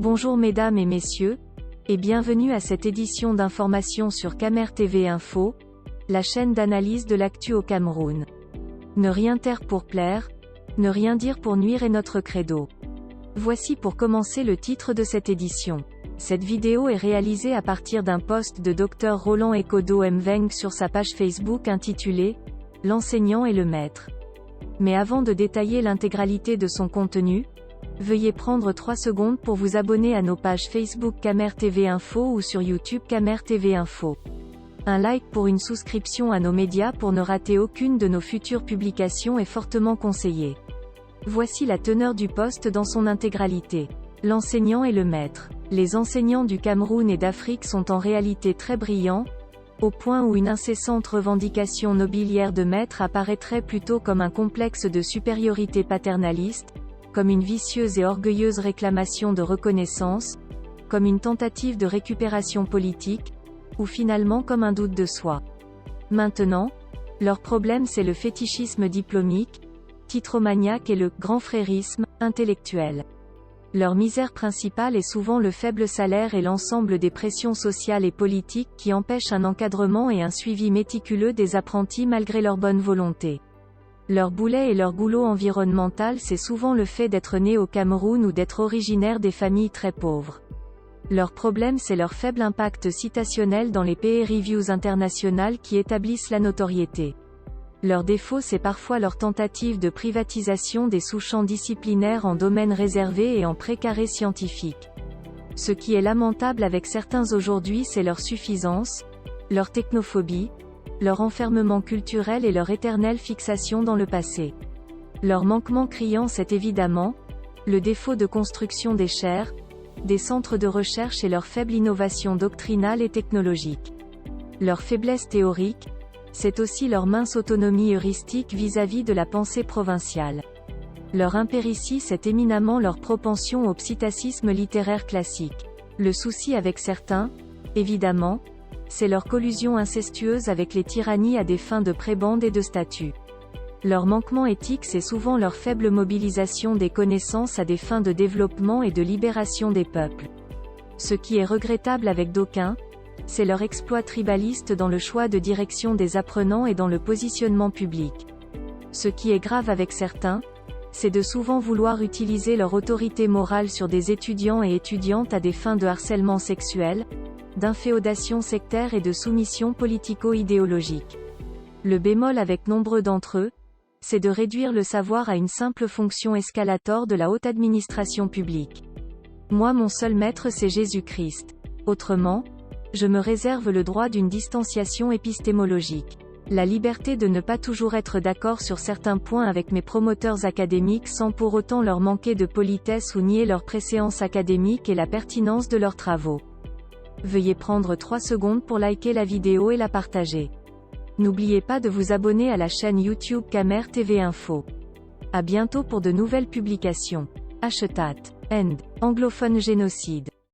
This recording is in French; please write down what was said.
Bonjour mesdames et messieurs, et bienvenue à cette édition d'information sur Camer TV Info, la chaîne d'analyse de l'actu au Cameroun. Ne rien taire pour plaire, ne rien dire pour nuire est notre credo. Voici pour commencer le titre de cette édition. Cette vidéo est réalisée à partir d'un post de Dr Roland Ekodo Mveng sur sa page Facebook intitulée « L'enseignant et le maître ». Mais avant de détailler l'intégralité de son contenu, veuillez prendre 3 secondes pour vous abonner à nos pages Facebook Camer TV Info ou sur YouTube Camer TV Info. Un like pour une souscription à nos médias pour ne rater aucune de nos futures publications est fortement conseillé. Voici la teneur du post dans son intégralité. L'enseignant et le maître. Les enseignants du Cameroun et d'Afrique sont en réalité très brillants, au point où une incessante revendication nobiliaire de maître apparaîtrait plutôt comme un complexe de supériorité paternaliste, comme une vicieuse et orgueilleuse réclamation de reconnaissance, comme une tentative de récupération politique, ou finalement comme un doute de soi. Maintenant, leur problème c'est le fétichisme diplomique, titromaniaque et le « grand frérisme » intellectuel. Leur misère principale est souvent le faible salaire et l'ensemble des pressions sociales et politiques qui empêchent un encadrement et un suivi méticuleux des apprentis malgré leur bonne volonté. Leur boulet et leur goulot environnemental c'est souvent le fait d'être né au Cameroun ou d'être originaire des familles très pauvres. Leur problème c'est leur faible impact citationnel dans les peer reviews internationales qui établissent la notoriété. Leur défaut c'est parfois leur tentative de privatisation des sous-champs disciplinaires en domaines réservés et en précaré scientifique. Ce qui est lamentable avec certains aujourd'hui c'est leur suffisance, leur technophobie, leur enfermement culturel et leur éternelle fixation dans le passé. Leur manquement criant c'est évidemment le défaut de construction des chaires, des centres de recherche et leur faible innovation doctrinale et technologique. Leur faiblesse théorique, c'est aussi leur mince autonomie heuristique vis-à-vis de la pensée provinciale. Leur impéritie c'est éminemment leur propension au psittacisme littéraire classique. Le souci avec certains, évidemment, c'est leur collusion incestueuse avec les tyrannies à des fins de prébande et de statut. Leur manquement éthique c'est souvent leur faible mobilisation des connaissances à des fins de développement et de libération des peuples. Ce qui est regrettable avec d'aucuns, c'est leur exploit tribaliste dans le choix de direction des apprenants et dans le positionnement public. Ce qui est grave avec certains, c'est de souvent vouloir utiliser leur autorité morale sur des étudiants et étudiantes à des fins de harcèlement sexuel, d'inféodation sectaire et de soumission politico-idéologique. Le bémol avec nombreux d'entre eux, c'est de réduire le savoir à une simple fonction escalator de la haute administration publique. Moi mon seul maître c'est Jésus-Christ. Autrement, je me réserve le droit d'une distanciation épistémologique. La liberté de ne pas toujours être d'accord sur certains points avec mes promoteurs académiques sans pour autant leur manquer de politesse ou nier leur préséance académique et la pertinence de leurs travaux. Veuillez prendre 3 secondes pour liker la vidéo et la partager. N'oubliez pas de vous abonner à la chaîne YouTube Camer TV Info. À bientôt pour de nouvelles publications. #end. Anglophone génocide.